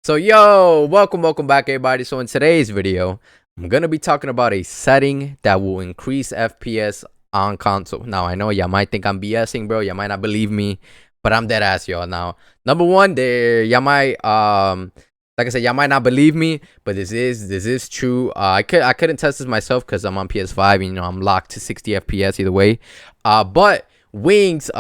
So yo, welcome back everybody. So in today's video, I'm gonna be talking about a setting that will increase FPS on console. Now I know y'all might think I'm BSing, bro. Y'all might not believe me, but I'm dead ass, y'all. Now, number one, there y'all might like I said, y'all might not believe me, but this is true. I couldn't test this myself because I'm on PS5 and I'm locked to 60 FPS either way. But Wings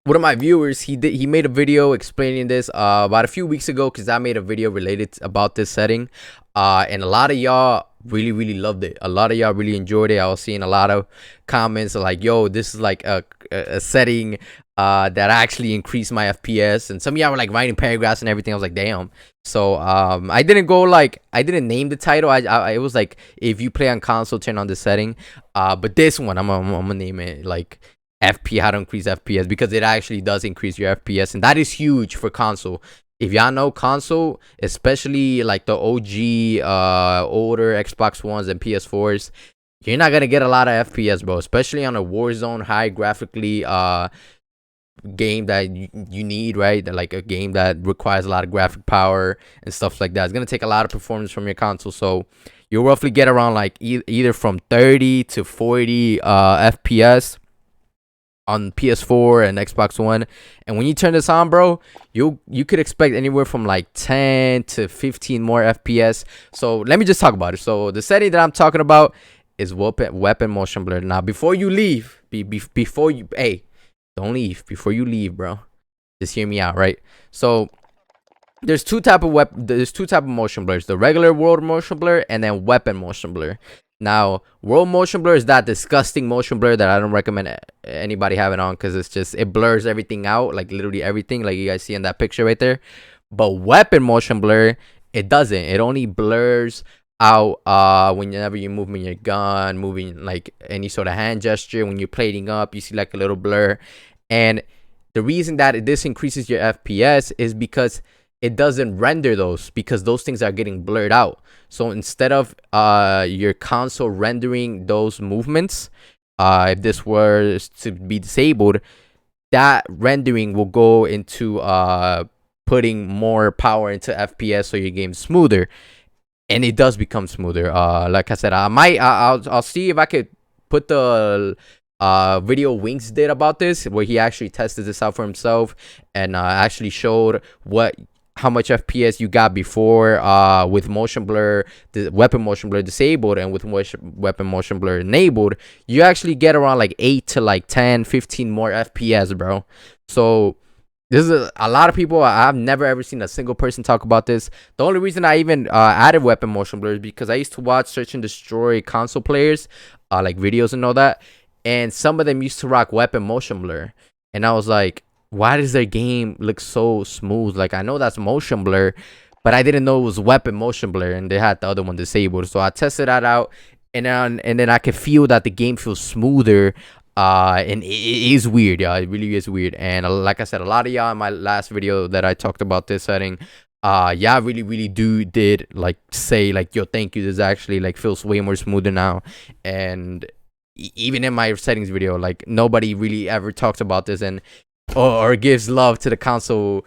one of my viewers, he made a video explaining this about a few weeks ago, because I made a video related about this setting, and a lot of y'all really loved it. A lot of y'all really enjoyed it. I was seeing a lot of comments like, yo, this is like a setting that actually increased my FPS, and some of y'all were like writing paragraphs and everything. I was like, damn. So I didn't name the title. I it was like, if you play on console, turn on the setting. But this one, I'm gonna name it like how to increase FPS, because it actually does increase your FPS, and that is huge for console. If y'all know console, especially like the OG older Xbox Ones and PS4s, you're not gonna get a lot of FPS, bro, especially on a Warzone high graphically game that you need, right? Like a game that requires a lot of graphic power and stuff like that. It's gonna take a lot of performance from your console, so you'll roughly get around like either from 30 to 40 FPS on PS4 and Xbox One. And when you turn this on, bro, you could expect anywhere from like 10 to 15 more FPS. So let me just talk about it. So the setting that I'm talking about is weapon motion blur. Now, before you leave, before you don't leave. Before you leave, bro, just hear me out, right? So there's two type of motion blurs: the regular world motion blur and then weapon motion blur. Now, world motion blur is that disgusting motion blur that I don't recommend anybody having on, because it blurs everything out, like literally everything, like you guys see in that picture right there. But weapon motion blur, it doesn't. It only blurs out whenever you're moving your gun, moving like any sort of hand gesture. When you're plating up, you see like a little blur. And the reason that this increases your FPS is because it doesn't render those, because those things are getting blurred out. So instead of your console rendering those movements, if this were to be disabled, that rendering will go into putting more power into FPS, so your game's smoother, and it does become smoother. Like I said, I'll see if I could put the video Wings did about this, where he actually tested this out for himself and actually showed how much FPS you got before with motion blur, the weapon motion blur disabled, and with weapon motion blur enabled, you actually get around like 8 to like 10, 15 more FPS, bro. So this is a lot of people. I've never ever seen a single person talk about this. The only reason I even added weapon motion blur is because I used to watch Search and Destroy console players, like videos and all that, and some of them used to rock weapon motion blur, and I was like, why does their game look so smooth? Like, I know that's motion blur, but I didn't know it was weapon motion blur, and they had the other one disabled. So I tested that out, and then I could feel that the game feels smoother. And it is weird, yeah. It really is weird. And like I said, a lot of y'all in my last video that I talked about this setting, yeah, really did like say like, yo, thank you. This actually like feels way more smoother now. And even in my settings video, like nobody really ever talks about this and or gives love to the console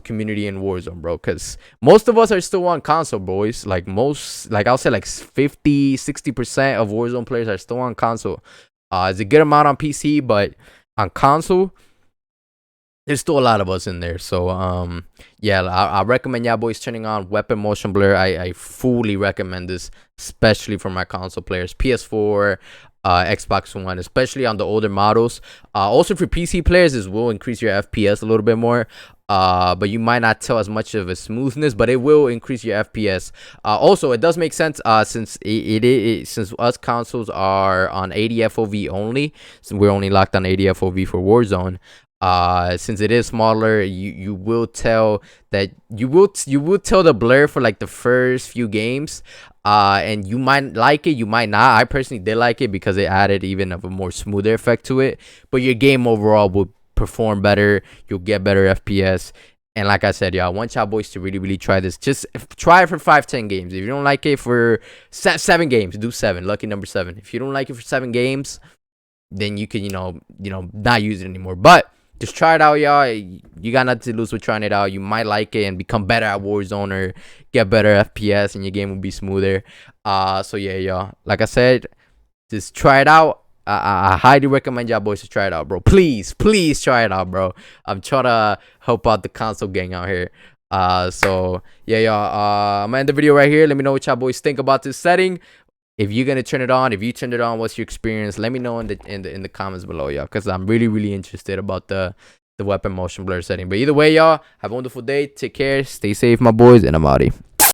community in Warzone, bro, because most of us are still on console, boys. Like I'll say like 50-60% of Warzone players are still on console. It's a good amount on PC, but on console there's still a lot of us in there. So yeah, I recommend y'all boys turning on weapon motion blur. I fully recommend this, especially for my console players, PS4, Xbox One, especially on the older models. Also for PC players, this will increase your FPS a little bit more, but you might not tell as much of a smoothness, but it will increase your FPS. Also, it does make sense since since us consoles are on 80 FOV only, so we're only locked on 80 FOV for Warzone. Since it is smaller, you will tell that you will tell the blur for like the first few games, and you might like it, you might not. I personally did like it because it added even of a more smoother effect to it, but your game overall will perform better. You'll get better FPS. And like I said, y'all, I want y'all boys to really try this. Just try it for 5-10 games. If you don't like it for 7 games, do 7. Lucky number 7. If you don't like it for 7 games, then you can, not use it anymore. But just try it out, y'all. You got nothing to lose with trying it out. You might like it and become better at Warzone or get better FPS, and your game will be smoother. So yeah, y'all. Like I said, just try it out. I highly recommend y'all boys to try it out, bro. Please try it out, bro. I'm trying to help out the console gang out here. So yeah, y'all. I'm gonna end the video right here. Let me know what y'all boys think about this setting. If you're gonna turn it on, if you turned it on, what's your experience? Let me know in the comments below, y'all, because I'm really interested about the weapon motion blur setting. But either way, y'all, have a wonderful day. Take care. Stay safe, my boys, and I'm outie.